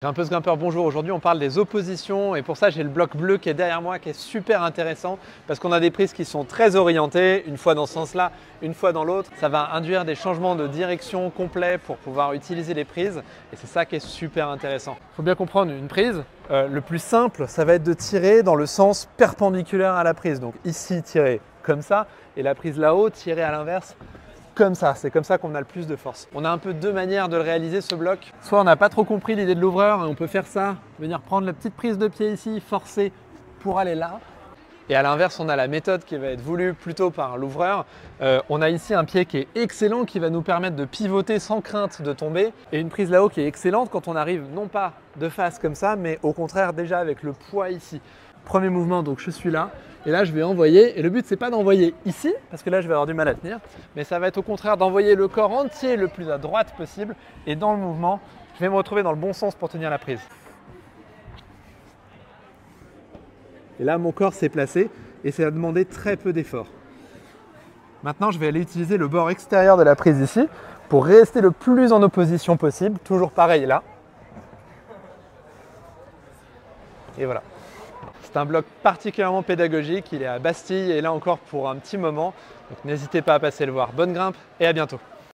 Grimpeuse, grimpeur, bonjour. Aujourd'hui, on parle des oppositions et pour ça, j'ai le bloc bleu qui est derrière moi qui est super intéressant parce qu'on a des prises qui sont très orientées, une fois dans ce sens-là, une fois dans l'autre. Ça va induire des changements de direction complets pour pouvoir utiliser les prises et c'est ça qui est super intéressant. Il faut bien comprendre une prise. Le plus simple, ça va être de tirer dans le sens perpendiculaire à la prise. Donc ici, tirer comme ça et la prise là-haut, tirer à l'inverse. Comme ça, c'est comme ça qu'on a le plus de force. On a un peu deux manières de le réaliser ce bloc. Soit on n'a pas trop compris l'idée de l'ouvreur et on peut faire ça, venir prendre la petite prise de pied ici, forcer pour aller là. Et à l'inverse, on a la méthode qui va être voulue plutôt par l'ouvreur. On a ici un pied qui est excellent, qui va nous permettre de pivoter sans crainte de tomber. Et une prise là-haut qui est excellente quand on arrive non pas de face comme ça, mais au contraire déjà avec le poids ici. Premier mouvement, donc je suis là. Et là, je vais envoyer. Et le but, c'est pas d'envoyer ici, parce que là, je vais avoir du mal à tenir. Mais ça va être au contraire d'envoyer le corps entier le plus à droite possible. Et dans le mouvement, je vais me retrouver dans le bon sens pour tenir la prise. Et là, mon corps s'est placé et ça va demander très peu d'effort. Maintenant, je vais aller utiliser le bord extérieur de la prise ici pour rester le plus en opposition possible. Toujours pareil là. Et voilà. C'est un bloc particulièrement pédagogique, il est à Bastille et là encore pour un petit moment. Donc n'hésitez pas à passer le voir. Bonne grimpe et à bientôt.